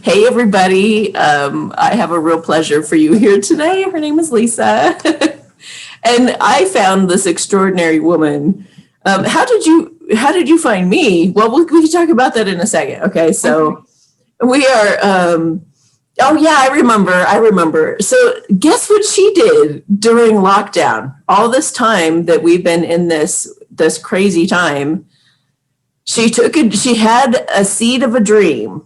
Hey, everybody. I have a real pleasure for you here today. Her name is Lisa. And I found this extraordinary woman. How did you find me? Well, we can talk about that in a second. Okay, so we are, oh yeah, I remember. So guess what she did during lockdown? All this time that we've been in this crazy time, she had a seed of a dream.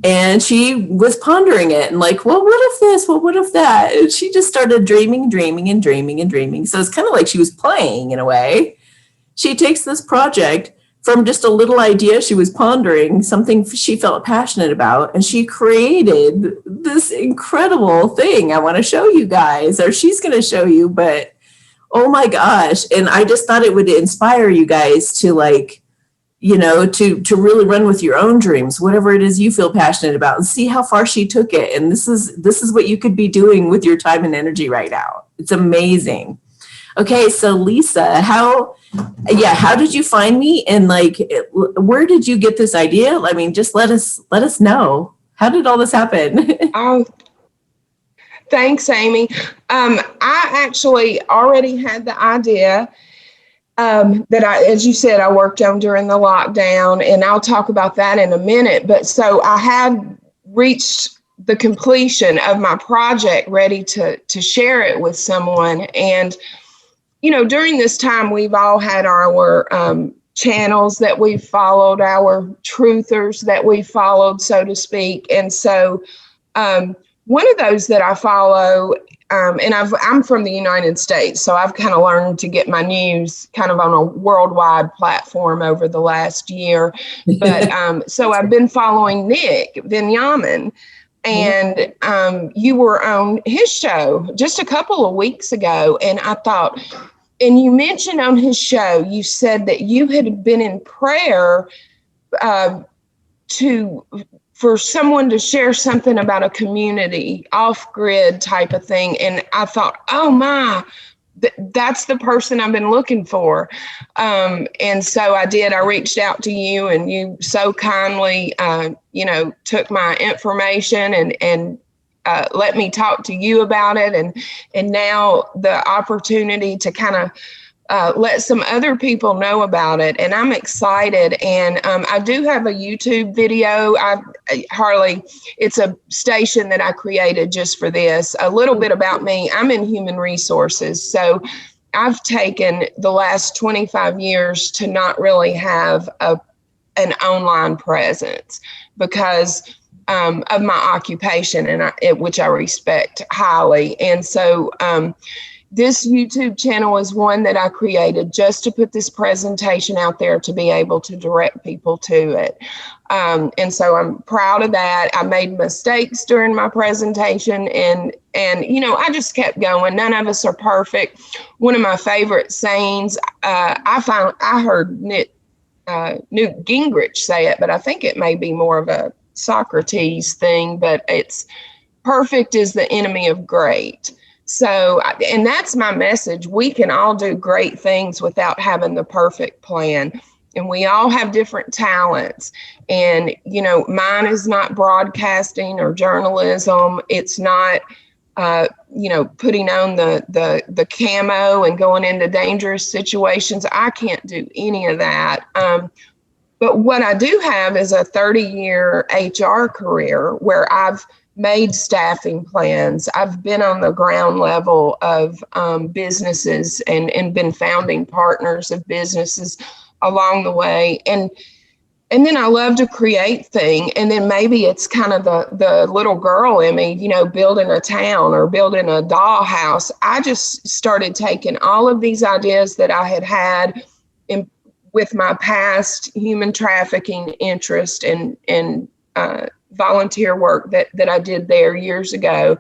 And she was pondering it and like, well, what if this? Well, what if that? And she just started dreaming. So it's kind of like she was playing in a way. She takes this project from just a little idea she was pondering, something she felt passionate about, and she created this incredible thing I want to show you guys, or she's going to show you, but oh my gosh. And I just thought it would inspire you guys to to really run with your own dreams, whatever it is you feel passionate about, and see how far she took it. And this is what you could be doing with your time and energy right now. It's amazing. Okay, so Lisa, how did you find me? And where did you get this idea? I mean, just let us know. How did all this happen? Oh, thanks, Amy. I actually already had the idea. That as you said, I worked on during the lockdown, and I'll talk about that in a minute. But so I had reached the completion of my project, ready to share it with someone. And, during this time, we've all had our channels that we've followed, our truthers that we followed, so to speak. And so one of those that I follow, and I'm from the United States, so I've kind of learned to get my news kind of on a worldwide platform over the last year. But so I've been following Nick Vinyamin, and you were on his show just a couple of weeks ago, and I thought, and you mentioned on his show, you said that you had been in prayer for someone to share something about a community off-grid type of thing. And I thought, oh my, that's the person I've been looking for. And so I did. I reached out to you, and you so kindly, took my information and let me talk to you about it. And now the opportunity to kind of let some other people know about it. And I'm excited. And I do have a YouTube video. It's a station that I created just for this. A little bit about me. I'm in human resources. So I've taken the last 25 years to not really have an online presence because of my occupation, and which I respect highly. And so this YouTube channel is one that I created just to put this presentation out there to be able to direct people to it. And so I'm proud of that. I made mistakes during my presentation, and I just kept going. None of us are perfect. One of my favorite sayings, I heard Newt Gingrich say it, but I think it may be more of a Socrates thing, but it's perfect is the enemy of great. So, and that's my message. We can all do great things without having the perfect plan. And we all have different talents. And, mine is not broadcasting or journalism. It's not, putting on the camo and going into dangerous situations. I can't do any of that. But what I do have is a 30-year HR career where I've made staffing plans. I've been on the ground level of businesses and been founding partners of businesses along the way. And then I love to create things. And then maybe it's kind of the little girl in me, building a town or building a dollhouse. I just started taking all of these ideas that I had with my past human trafficking interest and volunteer work that I did there years ago,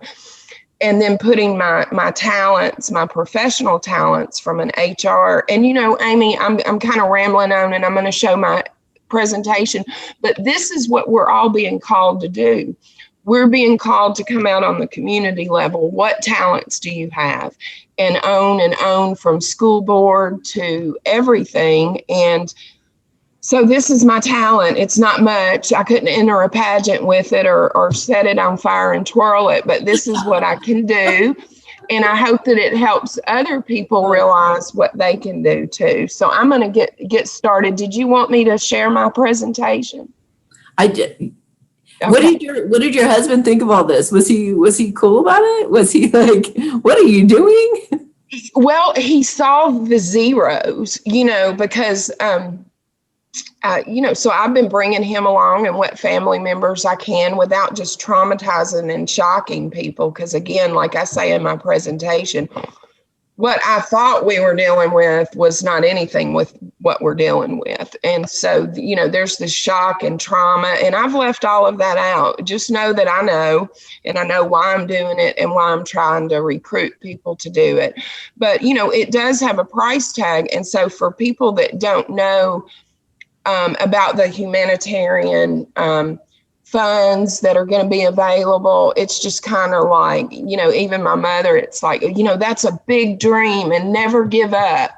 and then putting my talents, my professional talents from an HR. And Amy, I'm kind of rambling on, and I'm going to show my presentation, but this is what we're all being called to do. We're being called to come out on the community level. What talents do you have? And own from school board to everything. And So this is my talent. It's not much. I couldn't enter a pageant with it or set it on fire and twirl it, but this is what I can do. And I hope that it helps other people realize what they can do too. So I'm going to get started. Did you want me to share my presentation? I did. Okay. What did your husband think of all this? Was he cool about it? Was he like, what are you doing? Well, he saw the zeros, because so I've been bringing him along and what family members I can without just traumatizing and shocking people. Because again, like I say in my presentation, what I thought we were dealing with was not anything with what we're dealing with. And so, there's this shock and trauma, and I've left all of that out. Just know that I know, and I know why I'm doing it and why I'm trying to recruit people to do it. But, it does have a price tag. And so for people that don't know about the humanitarian funds that are going to be available, it's just kind of like, even my mother, it's like, that's a big dream and never give up.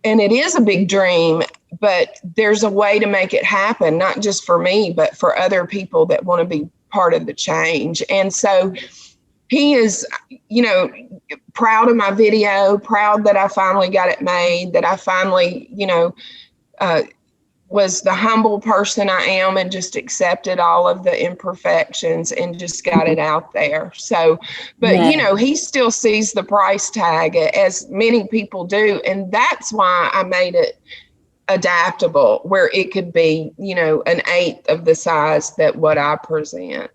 And it is a big dream, but there's a way to make it happen, not just for me, but for other people that want to be part of the change. And so he is, proud of my video, proud that I finally got it made, that I finally, was the humble person I am and just accepted all of the imperfections and just got it out there. So, but he still sees the price tag, as many people do. And that's why I made it adaptable, where it could be, an eighth of the size that what I present.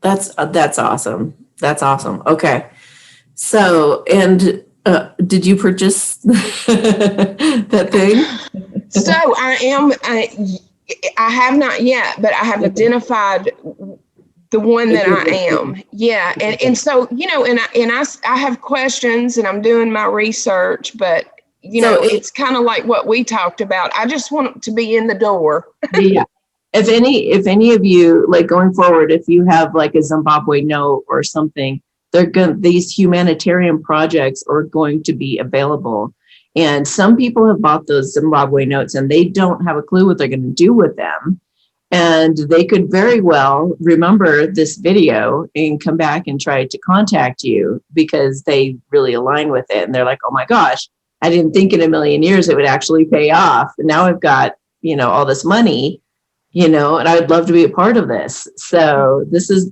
That's awesome. That's awesome. Okay. So, and did you purchase that thing? So I have not yet, but I have identified the one that I am. Yeah. And so, I have questions and I'm doing my research, but it's kind of like what we talked about. I just want to be in the door. Yeah. If any of you, like going forward, if you have like a Zimbabwe note or something, these humanitarian projects are going to be available. And some people have bought those Zimbabwe notes and they don't have a clue what they're going to do with them. And they could very well remember this video and come back and try to contact you because they really align with it. And they're like, oh my gosh, I didn't think in a million years it would actually pay off. And now I've got, all this money, and I'd love to be a part of this. So this is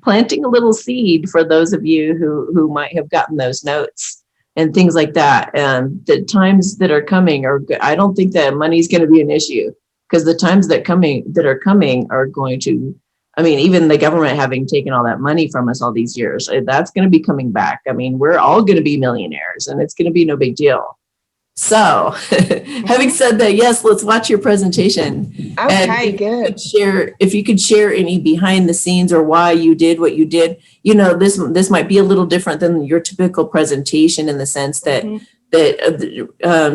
planting a little seed for those of you who might have gotten those notes and things like that. And the times that are coming I don't think that money's going to be an issue, because the times that are coming are going to, even the government having taken all that money from us all these years, that's going to be coming back. We're all going to be millionaires and it's going to be no big deal. So having said that, yes, let's watch your presentation. Okay, good. If you could share any behind the scenes or why you did what you did, this might be a little different than your typical presentation in the sense that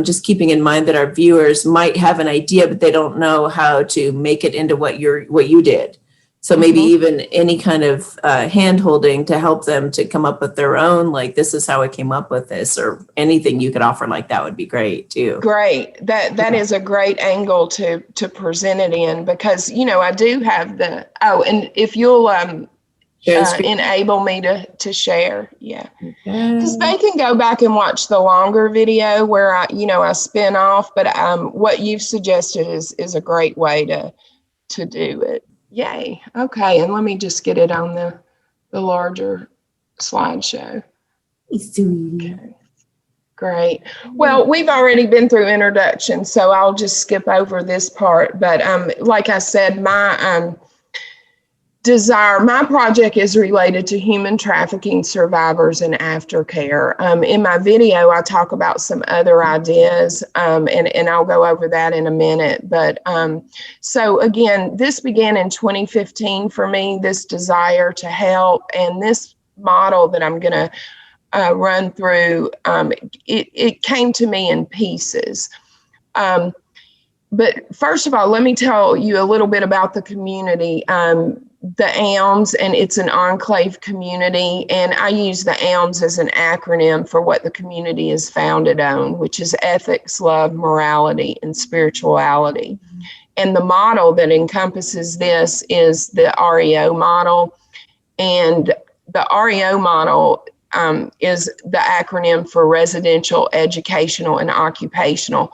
just keeping in mind that our viewers might have an idea, but they don't know how to make it into what you did. So maybe even any kind of hand holding to help them to come up with their own, like, this is how I came up with this, or anything you could offer like that would be great too. Great. That is a great angle to present it in, because, I do have and if you'll enable me to share. Yeah. Because they can go back and watch the longer video where I spin off, but what you've suggested is a great way to do it. Yay. Okay. And let me just get it on the larger slideshow. Okay. Great. Well, we've already been through introduction, so I'll just skip over this part. But like I said, my project is related to human trafficking survivors and aftercare. In my video, I talk about some other ideas, and I'll go over that in a minute. But so again, this began in 2015 for me, this desire to help, and this model that I'm going to run through, it came to me in pieces. But first of all, let me tell you a little bit about the community. the ELMS, and it's an enclave community. And I use the ELMS as an acronym for what the community is founded on, which is ethics, love, morality, and spirituality. And the model that encompasses this is the REO model. And the REO model is the acronym for residential, educational, and occupational.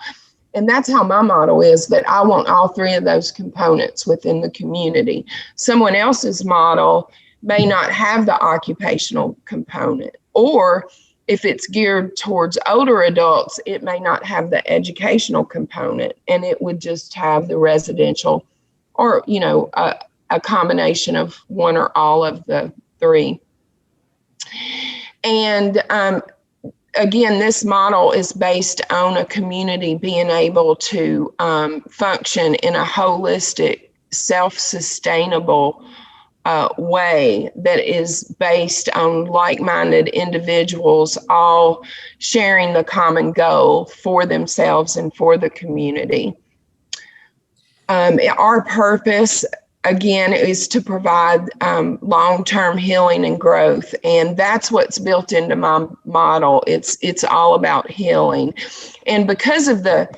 And that's how my model is, that I want all three of those components within the community. Someone else's model may not have the occupational component, or if it's geared towards older adults, it may not have the educational component, and it would just have the residential, or, you know, a combination of one or all of the three. And again, this model is based on a community being able to function in a holistic, self-sustainable way that is based on like-minded individuals all sharing the common goal for themselves and for the community. Our purpose, again, is to provide long-term healing and growth, and that's what's built into my model. It's all about healing. And because of the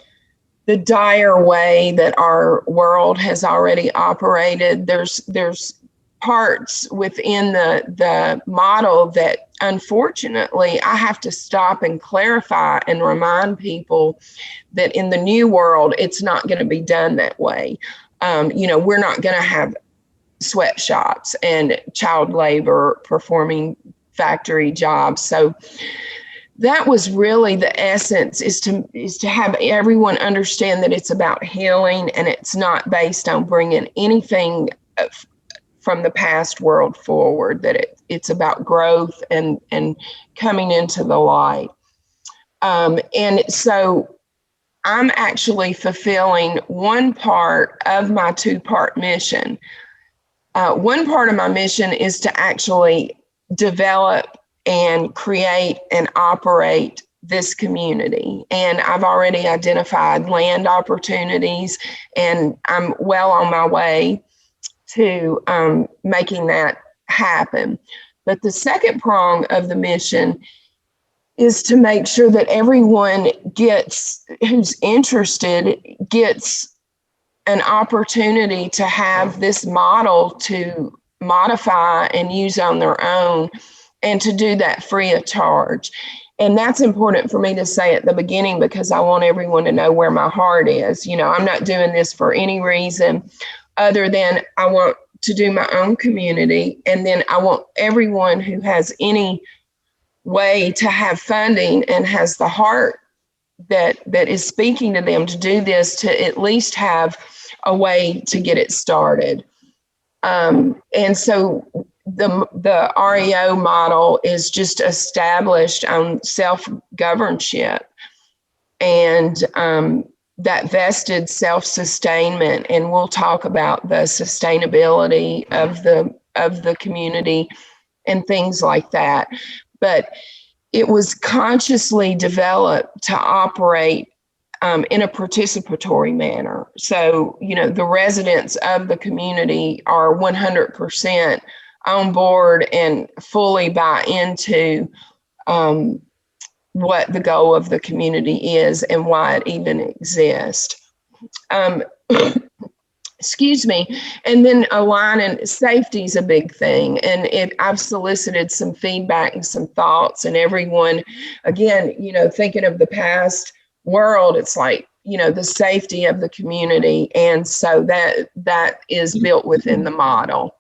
dire way that our world has already operated, there's parts within the model that, unfortunately, I have to stop and clarify and remind people that in the new world, it's not going to be done that way. You know, we're not going to have sweatshops and child labor performing factory jobs. So that was really the essence, is to have everyone understand that it's about healing, and it's not based on bringing anything from the past world forward, that it's about growth and coming into the light. And so I'm actually fulfilling one part of my two-part mission. One part of my mission is to actually develop and create and operate this community. And I've already identified land opportunities, and I'm well on my way to making that happen. But the second prong of the mission is to make sure that everyone who's interested gets an opportunity to have this model to modify and use on their own, and to do that free of charge. And that's important for me to say at the beginning, because I want everyone to know where my heart is. You know, I'm not doing this for any reason other than I want to do my own community. And then I want everyone who has any way to have funding and has the heart that is speaking to them to do this, to at least have a way to get it started. And so the REO model is just established on self-governship and that vested self-sustainment. And we'll talk about the sustainability of the community and things like that. But it was consciously developed to operate in a participatory manner. So, you know, the residents of the community are 100% on board and fully buy into what the goal of the community is and why it even exists. Excuse me. And then aligning safety is a big thing. And I've solicited some feedback and some thoughts, and everyone, again, you know, thinking of the past world, it's like, you know, the safety of the community. And so that is built within the model.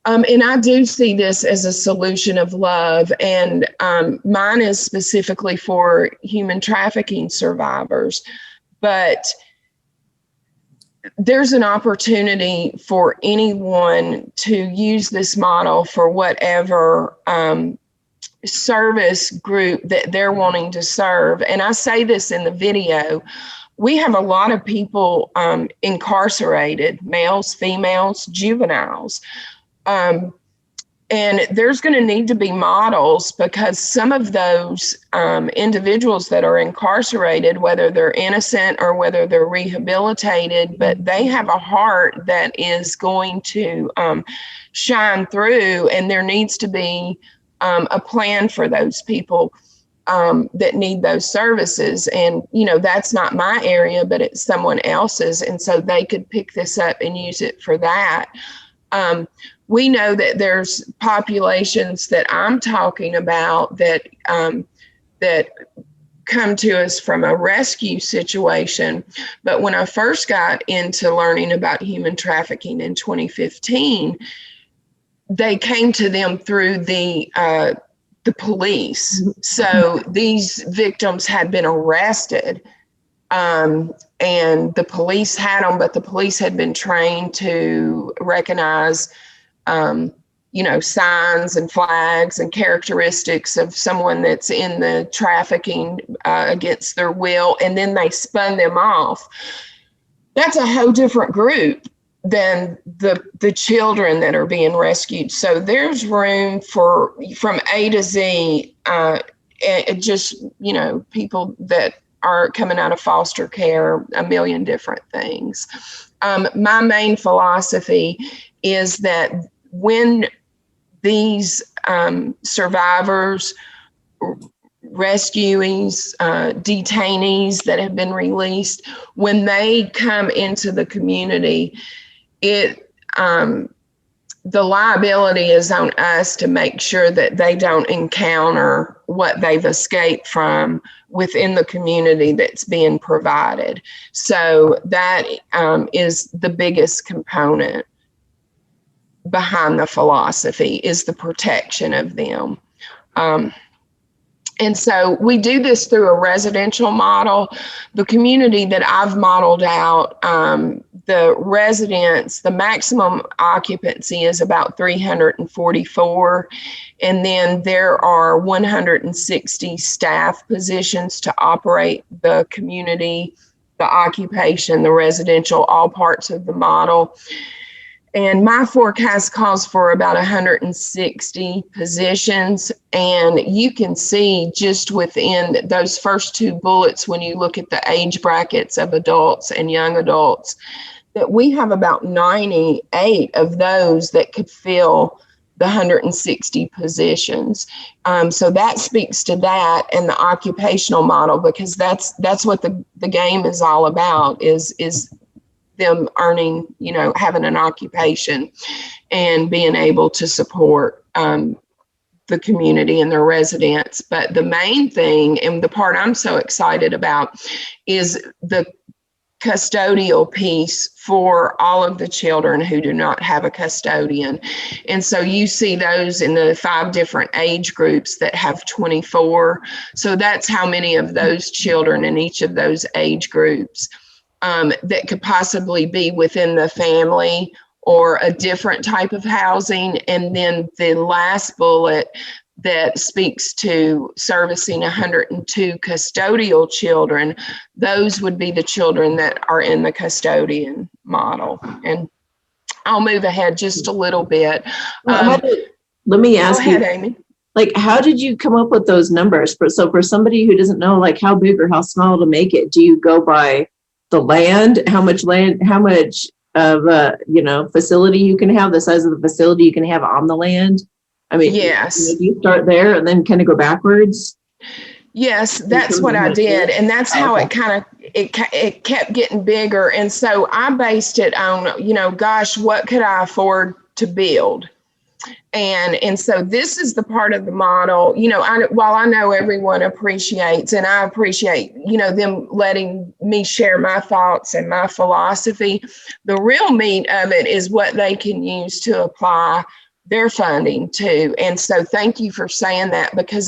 And I do see this as a solution of love, and mine is specifically for human trafficking survivors, but there's an opportunity for anyone to use this model for whatever service group that they're wanting to serve. And I say this in the video, we have a lot of people incarcerated, males, females, juveniles. And there's going to need to be models, because some of those individuals that are incarcerated, whether they're innocent or whether they're rehabilitated, but they have a heart that is going to shine through, and there needs to be a plan for those people that need those services. And, you know, that's not my area, but it's someone else's. And so they could pick this up and use it for that. We know that there's populations that I'm talking about that that come to us from a rescue situation. But when I first got into learning about human trafficking in 2015, they came to them through the police. So these victims had been arrested, and the police had them, but the police had been trained to recognize you know, signs and flags and characteristics of someone that's in the trafficking against their will, and then they spun them off. That's a whole different group than the children that are being rescued. So there's room for, from A to Z, just, you know, people that are coming out of foster care, a million different things. My main philosophy is that when these survivors, rescuees, detainees that have been released, when they come into the community, the liability is on us to make sure that they don't encounter what they've escaped from within the community that's being provided. So that is the biggest component behind the philosophy, is the protection of them. And so we do this through a residential model. The community that I've modeled out, the residents, the maximum occupancy is about 344. And then there are 160 staff positions to operate the community, the occupation, the residential, all parts of the model. And my forecast calls for about 160 positions. And you can see just within those first two bullets, when you look at the age brackets of adults and young adults, that we have about 98 of those that could fill the 160 positions. So that speaks to that and the occupational model, because that's what the game is all about, is them earning, you know, having an occupation and being able to support the community and their residents. But the main thing, and the part I'm so excited about, is the custodial piece for all of the children who do not have a custodian. And so you see those in the 5 different age groups that have 24. So that's how many of those children in each of those age groups that could possibly be within the family or a different type of housing. And then the last bullet that speaks to servicing 102 custodial children, those would be the children that are in the custodian model. And I'll move ahead just a little bit. Let me ask you, Amy. Like, how did you come up with those numbers? So for somebody who doesn't know, like, how big or how small to make it, do you go by the land, how much of you know, facility you can have, the size of the facility you can have on the land? I mean, yes. You start there and then kind of go backwards. Yes, that's what I did. And that's how it kind of, it kept getting bigger. And so I based it on, you know, gosh, what could I afford to build? And so this is the part of the model, you know, while I know everyone appreciates, and I appreciate, you know, them letting me share my thoughts and my philosophy, the real meat of it is what they can use to apply their funding to. And so thank you for saying that, because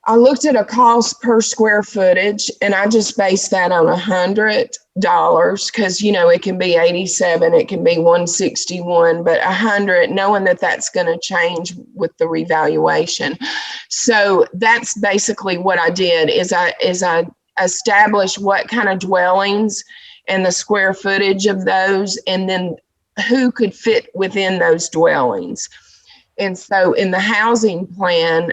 I looked at a cost per square footage, and I just based that on $100, because, you know, it can be 87, it can be 161, but 100, knowing that that's going to change with the revaluation. So that's basically what I did, is I established what kind of dwellings and the square footage of those, and then who could fit within those dwellings. And so in the housing plan,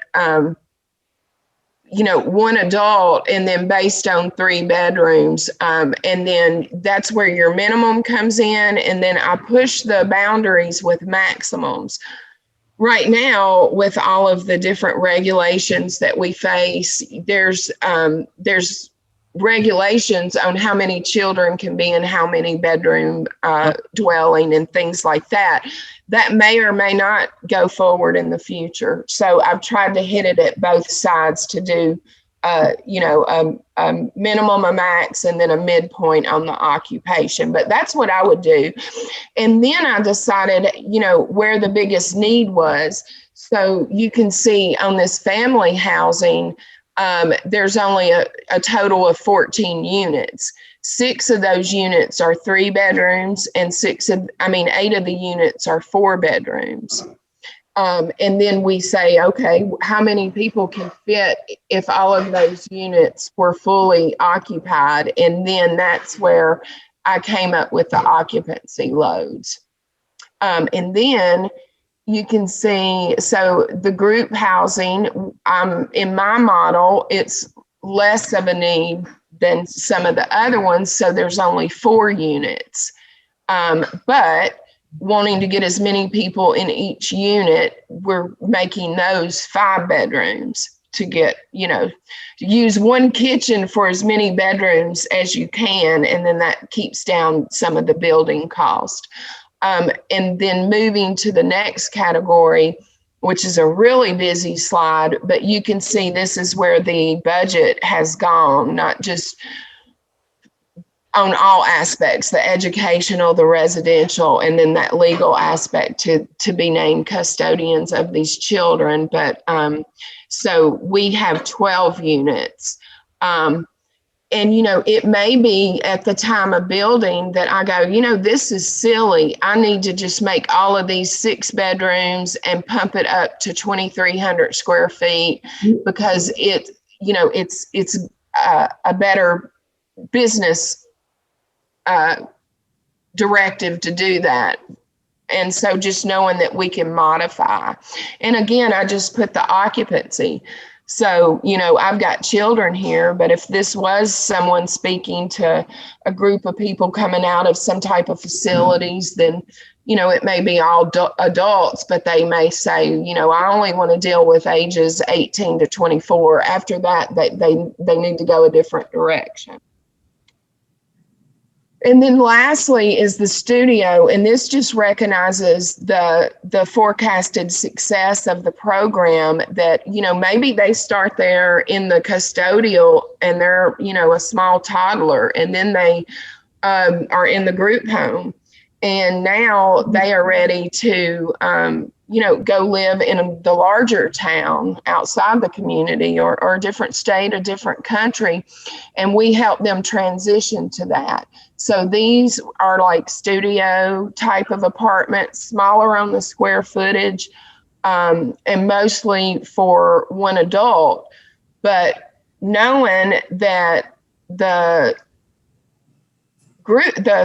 you know, one adult and then based on 3 bedrooms. And then that's where your minimum comes in. And then I push the boundaries with maximums. Right now, with all of the different regulations that we face, there's regulations on how many children can be in how many bedroom dwelling and things like that. That may or may not go forward in the future. So I've tried to hit it at both sides to do, you know, a minimum, a max, and then a midpoint on the occupation. But that's what I would do. And then I decided, you know, where the biggest need was. So you can see on this family housing, there's only a total of 14 units. 6 of those units are 3 bedrooms and 8 of the units are 4 bedrooms. And then we say, okay, how many people can fit if all of those units were fully occupied? And then that's where I came up with the occupancy loads. And then you can see, so the group housing, in my model, it's less of a need than some of the other ones. So there's only 4 units. But wanting to get as many people in each unit, we're making those 5 bedrooms to get, you know, to use one kitchen for as many bedrooms as you can. And then that keeps down some of the building cost. And then moving to the next category, which is a really busy slide, but you can see this is where the budget has gone, not just on all aspects, the educational, the residential, and then that legal aspect to be named custodians of these children. But so we have 12 units. And, you know, it may be at the time of building that I go, you know, this is silly. I need to just make all of these 6 bedrooms and pump it up to 2,300 square feet because it, you know, it's a better business directive to do that. And so just knowing that we can modify. And again, I just put the occupancy. So, you know, I've got children here, but if this was someone speaking to a group of people coming out of some type of facilities, then, you know, it may be all adults, but they may say, you know, I only want to deal with ages 18 to 24. After that, they need to go a different direction. And then lastly is the studio, and this just recognizes the forecasted success of the program that, you know, maybe they start there in the custodial and they're, you know, a small toddler, and then they are in the group home. And now they are ready to, you know, go live in the larger town outside the community or a different state, a different country. And we help them transition to that. So these are like studio type of apartments, smaller on the square footage, and mostly for one adult. But knowing that the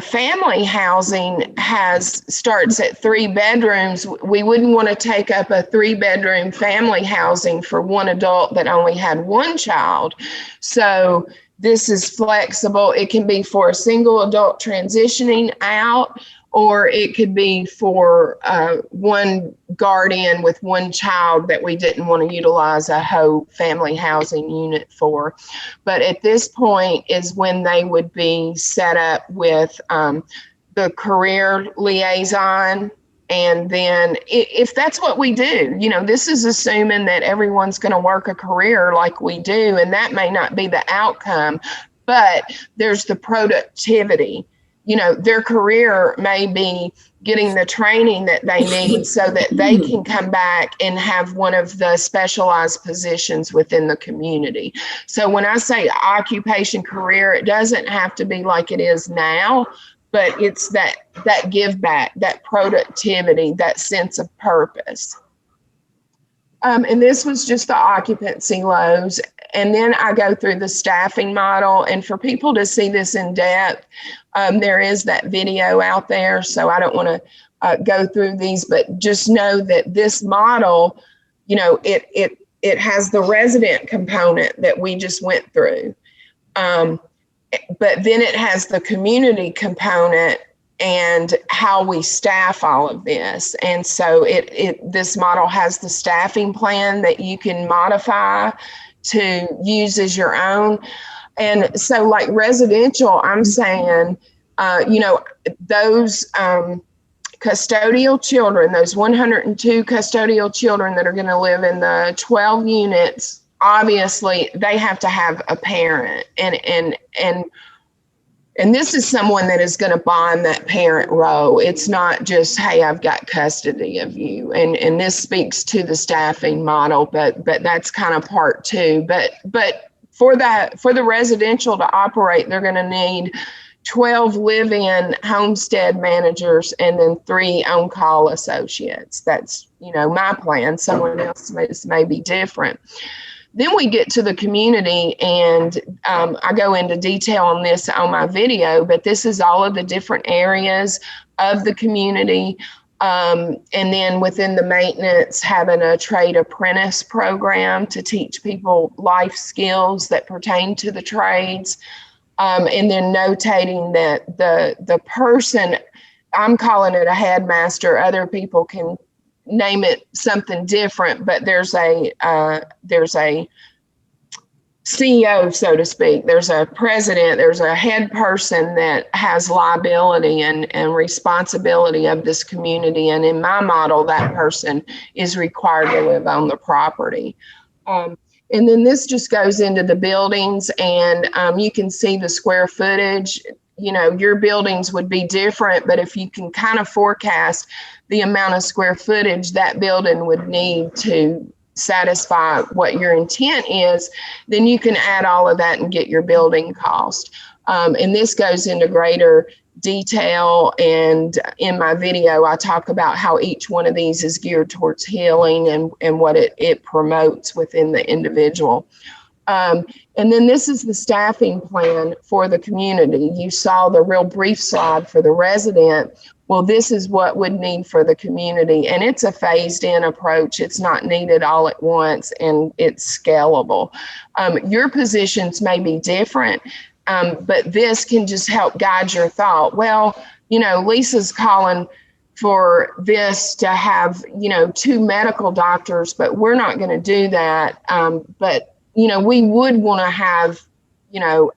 family housing starts at 3 bedrooms, we wouldn't want to take up a 3-bedroom family housing for one adult that only had one child. So this is flexible. It can be for a single adult transitioning out, or it could be for one guardian with one child that we didn't want to utilize a whole family housing unit for. But at this point is when they would be set up with the career liaison. And then if that's what we do, you know, this is assuming that everyone's going to work a career like we do, and that may not be the outcome, but there's the productivity. You know, their career may be getting the training that they need so that they can come back and have one of the specialized positions within the community. So when I say occupation career, it doesn't have to be like it is now, but it's that give back, that productivity, that sense of purpose. And this was just the occupancy lows. And then I go through the staffing model. And for people to see this in depth, there is that video out there. So I don't want to go through these, but just know that this model, it has the resident component that we just went through. But then it has the community component and how we staff all of this. And so this model has the staffing plan that you can modify to use as your own. And so like residential, I'm saying, those custodial children, those 102 custodial children that are going to live in the 12 units, obviously they have to have a parent, and this is someone that is going to bond that parent role. It's not just, hey, I've got custody of you. And this speaks to the staffing model, but that's kind of part two. But for the residential to operate, they're going to need 12 live-in homestead managers and then 3 on-call associates. That's, my plan. Someone else may be different. Then we get to the community, and I go into detail on this on my video, but this is all of the different areas of the community. And then within the maintenance, having a trade apprentice program to teach people life skills that pertain to the trades. And then notating that the person, I'm calling it a headmaster, other people can name it something different, but there's a CEO, so to speak. There's a president, there's a head person that has liability and responsibility of this community. And in my model, that person is required to live on the property. And then this just goes into the buildings, and you can see the square footage. Your buildings would be different, but if you can kind of forecast the amount of square footage that building would need to satisfy what your intent is, then you can add all of that and get your building cost. And this goes into greater detail. And in my video, I talk about how each one of these is geared towards healing and what it promotes within the individual. And then this is the staffing plan for the community. You saw the real brief slide for the resident. Well, this is what would need for the community. And it's a phased in approach. It's not needed all at once, and it's scalable. Your positions may be different, but this can just help guide your thought. Well, Lisa's calling for this to have, 2 medical doctors, but we're not going to do that. But we would want to have,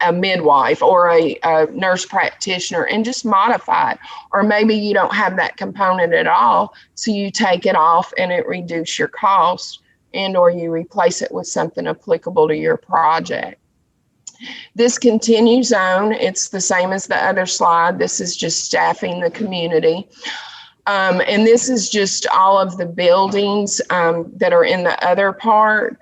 a midwife or a nurse practitioner, and just modify it. Or maybe you don't have that component at all, so you take it off and it reduces your cost, and or you replace it with something applicable to your project. This continues on. It's the same as the other slide. This is just staffing the community. And this is just all of the buildings that are in the other part.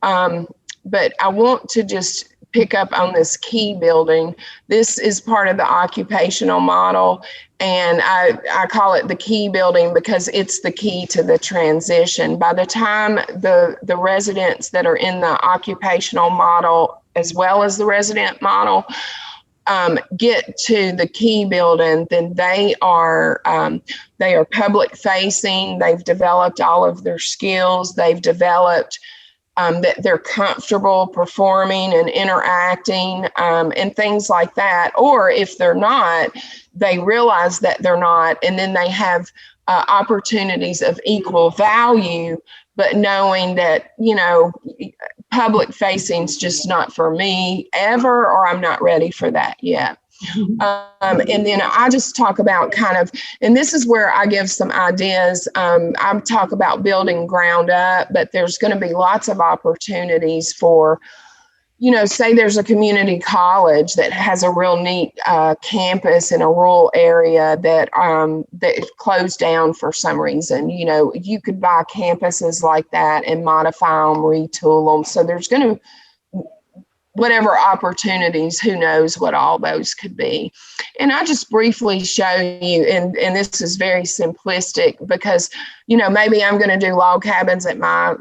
But I want to just pick up on this key building. This is part of the occupational model, and I call it the key building because it's the key to the transition. By the time the residents that are in the occupational model as well as the resident model get to the key building, then they are public facing. They've developed all of their skills. They've developed that they're comfortable performing and interacting and things like that. Or if they're not, they realize that they're not, and then they have opportunities of equal value, but knowing that, public facing is just not for me ever, or I'm not ready for that yet. And then I just talk about kind of, and this is where I give some ideas. I talk about building ground up, but there's going to be lots of opportunities for, say there's a community college that has a real neat campus in a rural area that closed down for some reason. You could buy campuses like that and modify them, retool them. So there's going to, whatever opportunities, who knows what all those could be. And I just briefly show you, and this is very simplistic because, maybe I'm going to do log cabins at my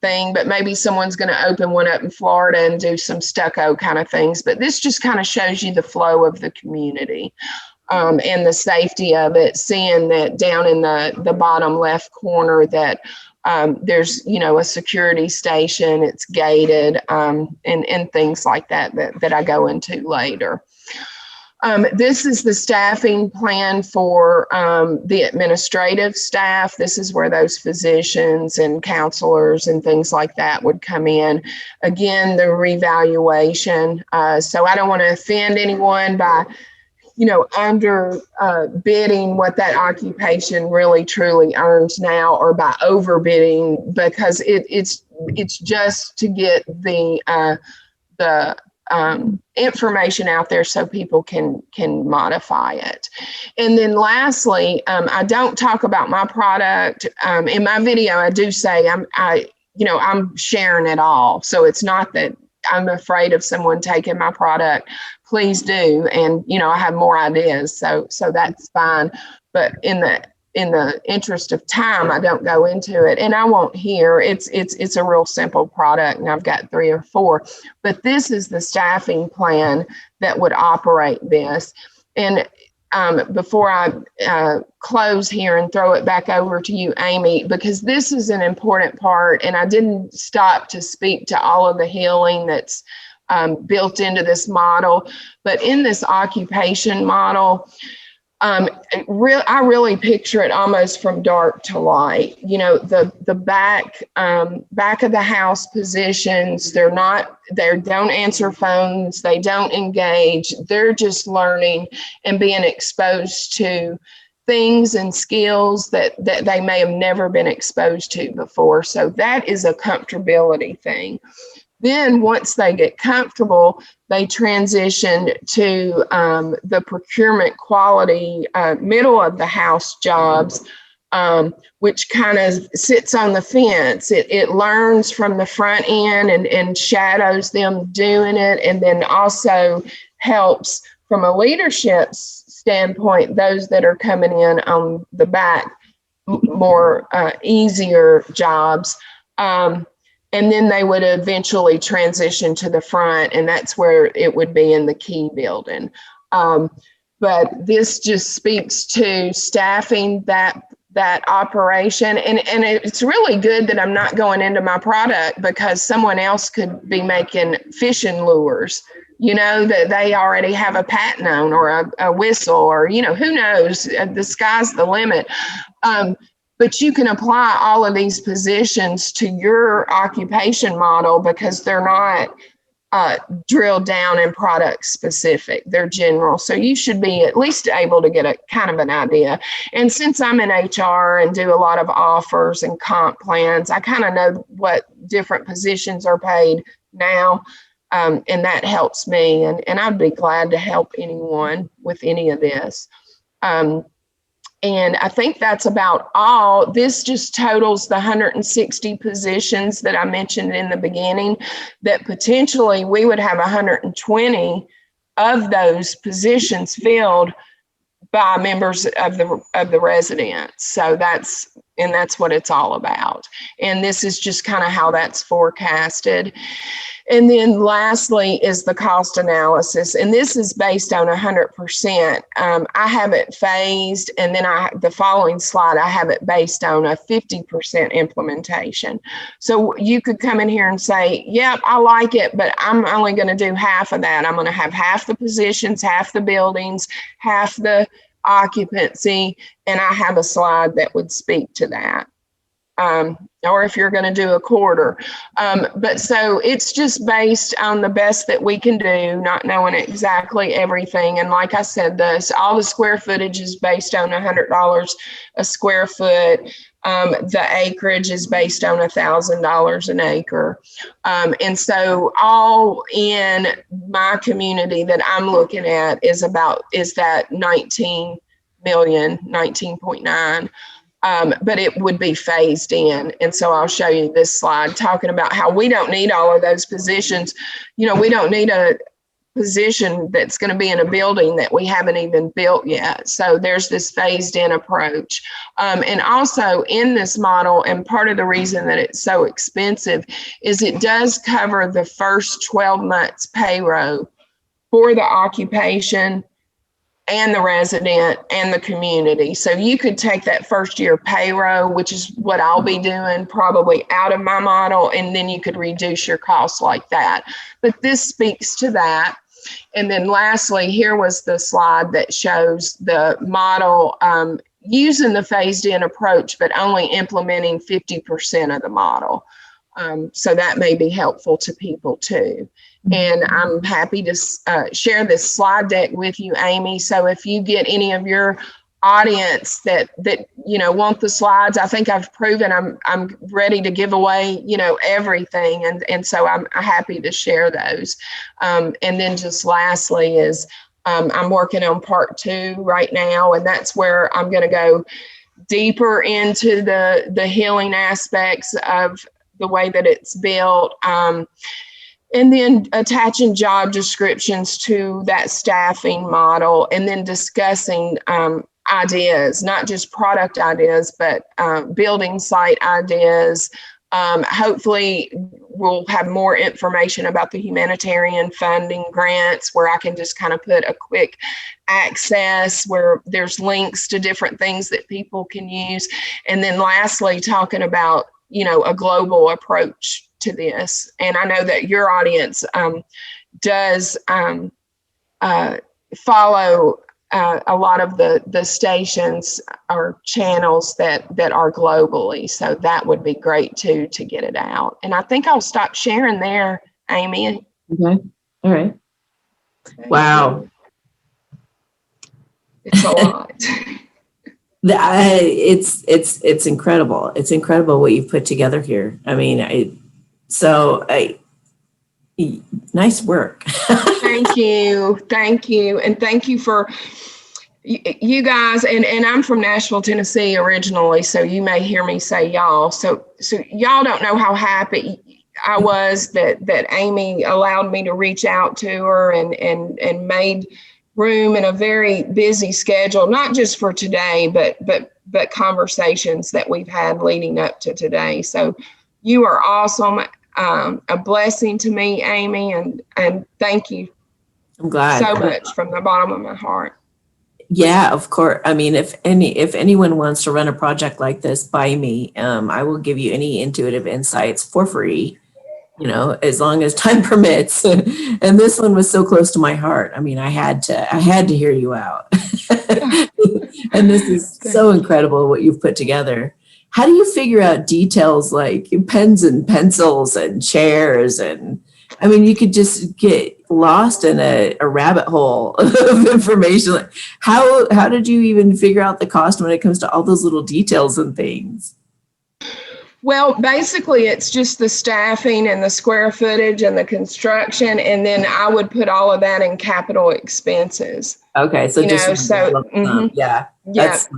thing, but maybe someone's going to open one up in Florida and do some stucco kind of things. But this just kind of shows you the flow of the community. and the safety of it, seeing that down in the bottom left corner that there's, a security station, it's gated, and things like that I go into later. This is the staffing plan for the administrative staff. This is where those physicians and counselors and things like that would come in. Again, the revaluation. So I don't want to offend anyone by, under bidding what that occupation really truly earns now, or by overbidding, because it's just to get the information out there so people can modify it. And then lastly, I don't talk about my product. In my video, I do say I'm sharing it all. So it's not that I'm afraid of someone taking my product. Please do. And, I have more ideas. So that's fine. But in the interest of time, I don't go into it, and I won't here. It's a real simple product, and I've got 3 or 4, but this is the staffing plan that would operate this. And before I close here and throw it back over to you, Amy, because this is an important part, and I didn't stop to speak to all of the healing that's built into this model, but in this occupation model, I really picture it almost from dark to light. The back of the house positions, they don't answer phones, they don't engage, they're just learning and being exposed to things and skills that they may have never been exposed to before. So that is a comfortability thing. Then once they get comfortable, they transition to the procurement quality middle of the house jobs, which kind of sits on the fence. It learns from the front end and shadows them doing it, and then also helps from a leadership standpoint, those that are coming in on the back, more easier jobs. And then they would eventually transition to the front, and that's where it would be in the key building. But this just speaks to staffing that operation. And it's really good that I'm not going into my product, because someone else could be making fishing lures, that they already have a patent on, or a whistle, or, who knows, the sky's the limit. But you can apply all of these positions to your occupation model, because they're not drilled down and product specific. They're general. So you should be at least able to get a kind of an idea. And since I'm in HR and do a lot of offers and comp plans, I kind of know what different positions are paid now. And that helps me. And I'd be glad to help anyone with any of this. And I think that's about all. This just totals the 160 positions that I mentioned in the beginning, that potentially we would have 120 of those positions filled by members of the residents. So that's what it's all about. And this is just kind of how that's forecasted. And then lastly is the cost analysis. And this is based on 100%. I have it phased, and then the following slide, I have it based on a 50% implementation. So you could come in here and say, yep, I like it, but I'm only going to do half of that. I'm going to have half the positions, half the buildings, half the occupancy, and I have a slide that would speak to that. Or if you're going to do a quarter. But so it's just based on the best that we can do, not knowing exactly everything. And like I said, all the square footage is based on $100 a square foot. The acreage is based on $1,000 an acre. And so all in my community that I'm looking at is that 19 million, 19.9. But it would be phased in. And so I'll show you this slide talking about how we don't need all of those positions. We don't need a position that's going to be in a building that we haven't even built yet. So there's this phased in approach. And also in this model, and part of the reason that it's so expensive is it does cover the first 12 months payroll for the occupation and the resident and the community. So you could take that first year payroll, which is what I'll be doing, probably out of my model, and then you could reduce your costs like that. But this speaks to that. And then lastly, here was the slide that shows the model using the phased in approach, but only implementing 50% of the model. So that may be helpful to people too. And I'm happy to share this slide deck with you, Amy. So if you get any of your audience that you know want the slides, I think I've proven I'm ready to give away, you know, everything, and so I'm happy to share those. And then just lastly is I'm working on part 2 right now, and that's where I'm going to go deeper into the healing aspects of the way that it's built. And then attaching job descriptions to that staffing model, and then discussing ideas, not just product ideas, but building site ideas. Hopefully we'll have more information about the humanitarian funding grants, where I can just kind of put a quick access where there's links to different things that people can use. And then lastly, talking about, you know, a global approach to this. And I know that your audience does follow a lot of the stations or channels that are globally. So that would be great too, to get it out. And I think I'll stop sharing there, Amy. Okay. All right. Wow. It's a lot. It's incredible. It's incredible what you've put together here. I mean, nice work. Thank you. And thank you for you guys. And I'm from Nashville, Tennessee originally, so you may hear me say y'all. So y'all don't know how happy I was that Amy allowed me to reach out to her and made room in a very busy schedule, not just for today, but conversations that we've had leading up to today. So you are awesome. A blessing to me, Amy, and thank you. I'm glad so much from the bottom of my heart. Yeah, of course. I mean, if anyone wants to run a project like this by me, I will give you any intuitive insights for free, you know, as long as time permits. And this one was so close to my heart. I mean, I had to hear you out. And this is so incredible what you've put together. How do you figure out details like pens and pencils and chairs? And I mean, you could just get lost in a rabbit hole of information. Like, how did you even figure out the cost when it comes to all those little details and things? Well, basically, it's just the staffing and the square footage and the construction, and then I would put all of that in capital expenses. Okay, so yeah, that's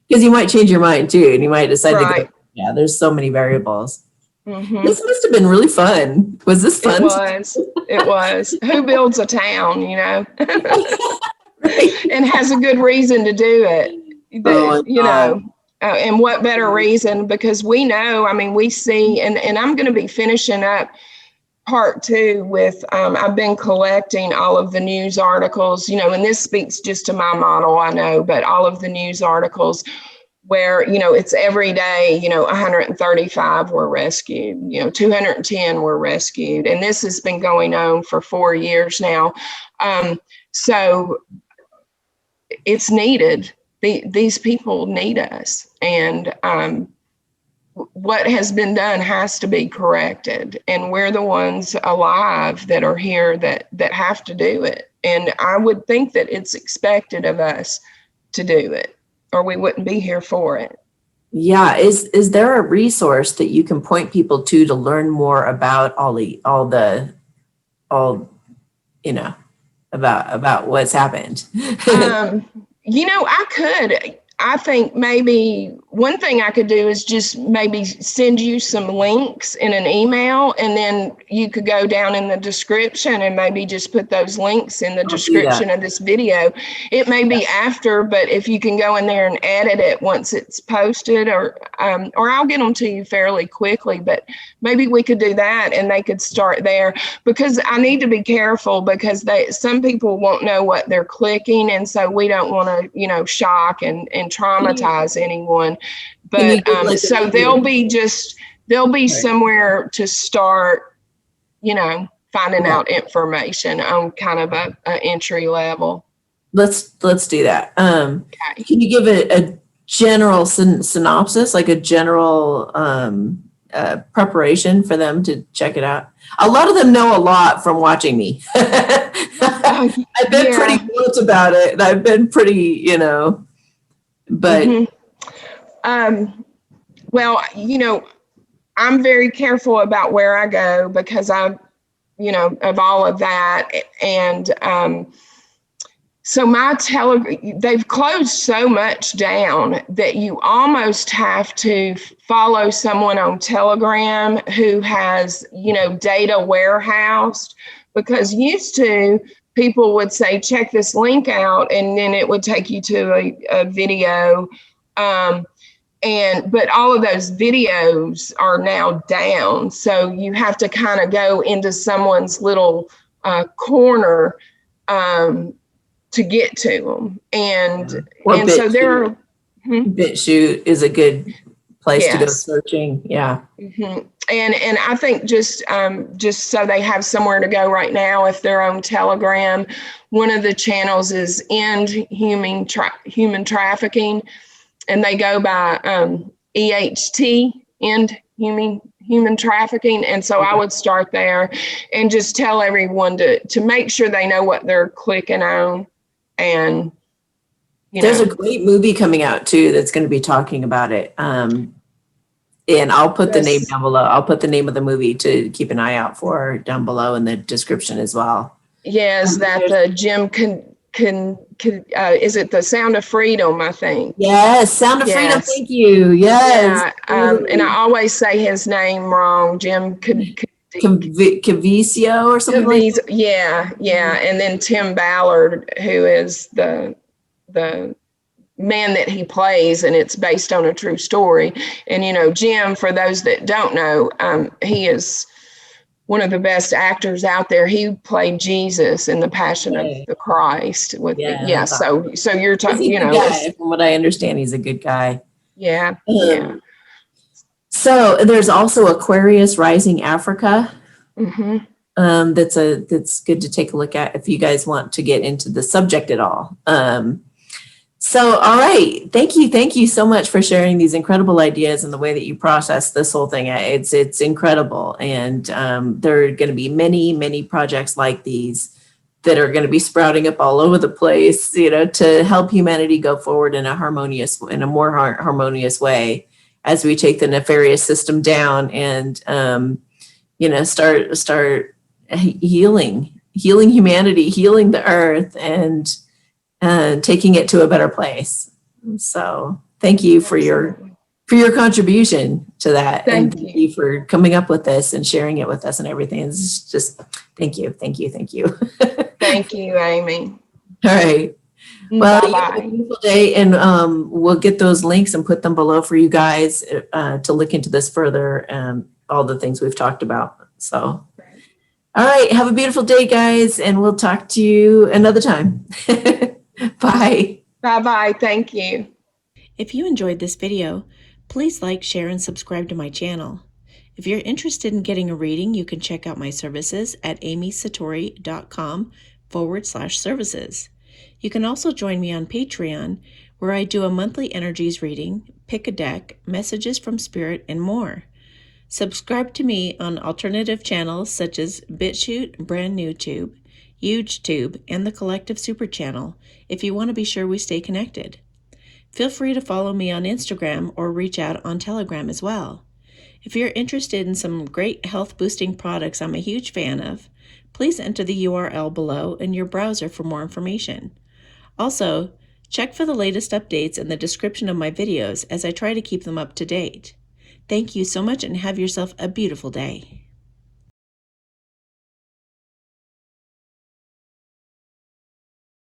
because you might change your mind too, and you might decide to go. Yeah, there's so many variables. Mm-hmm. This must have been really fun. Was this fun? It was. Who builds a town, you know, and has a good reason to do it? You know. And what better reason? Because we know, I mean, we see, and I'm going to be finishing up part 2 with, I've been collecting all of the news articles, you know, and this speaks just to my model, I know, but all of the news articles where, you know, it's every day, you know, 135 were rescued, you know, 210 were rescued. And this has been going on for 4 years now. So it's needed. These people need us, and what has been done has to be corrected, and we're the ones alive that are here that have to do it. And I would think that it's expected of us to do it, or we wouldn't be here for it. Yeah. Is there a resource that you can point people to learn more about all you know, about what's happened? You know, I think maybe one thing I could do is just maybe send you some links in an email, and then you could go down in the description and maybe just put those links in the description of this video. It may be after, but if you can go in there and edit it once it's posted, or I'll get them to you fairly quickly, but maybe we could do that and they could start there, because I need to be careful, because some people won't know what they're clicking. And so we don't want to, you know, shock and traumatize anyone. But so they'll be somewhere to start, you know, finding out information on kind of a entry level. Let's do that. Okay. Can you give a general synopsis, like a general preparation for them to check it out? A lot of them know a lot from watching me. I've been pretty blunt about it. I've been pretty, you know, but. Well, you know, I'm very careful about where I go, because you know, of all of that. And so they've closed so much down that you almost have to follow someone on Telegram who has, you know, data warehoused, because used to people would say, check this link out, and then it would take you to a video. But all of those videos are now down. So you have to kind of go into someone's little corner to get to them. And so there are. BitChute is a good place to go searching. Yeah. Mm-hmm. And I think just so they have somewhere to go right now, if they're on Telegram, one of the channels is End Human Trafficking. And they go by EHT, End Human Trafficking. And so I would start there and just tell everyone to make sure they know what they're clicking on. And there's a great movie coming out too that's going to be talking about it. And I'll put the name down below. I'll put the name of the movie to keep an eye out for down below in the description as well. Yeah, is that the Jim is it The Sound of Freedom, I think? Yes, Sound of Freedom, thank you. Yes. Yeah, and I always say his name wrong, Jim Caviezel or something like that. Yeah. And then Tim Ballard, who is the man that he plays, and it's based on a true story. And, you know, Jim, for those that don't know, he is one of the best actors out there. He played Jesus in The Passion of the Christ. So you're talking, you know, from what I understand, he's a good guy. Yeah. So there's also Aquarius Rising Africa. Mm-hmm. That's good to take a look at if you guys want to get into the subject at all. So, all right. Thank you so much for sharing these incredible ideas and the way that you process this whole thing. It's incredible. And there are going to be many, many projects like these that are going to be sprouting up all over the place, you know, to help humanity go forward in a more harmonious way as we take the nefarious system down and, you know, start healing humanity, healing the earth, and taking it to a better place. So thank you for your contribution to that. Thank you for coming up with this and sharing it with us and everything. It's just thank you. Thank you, Amy. All right. Well, you have a beautiful day, and we'll get those links and put them below for you guys to look into this further, all the things we've talked about. So, all right. Have a beautiful day, guys, and we'll talk to you another time. Bye. Bye-bye. Thank you. If you enjoyed this video, please like, share, and subscribe to my channel. If you're interested in getting a reading, you can check out my services at amysatori.com/services. You can also join me on Patreon, where I do a monthly energies reading, pick a deck, messages from spirit, and more. Subscribe to me on alternative channels such as BitChute, Brand New Tube, HugeTube, and the Collective Super Channel if you want to be sure we stay connected. Feel free to follow me on Instagram or reach out on Telegram as well. If you're interested in some great health boosting products I'm a huge fan of, please enter the URL below in your browser for more information. Also, Check for the latest updates in the description of my videos as I try to keep them up to date. Thank you so much and have yourself a beautiful day.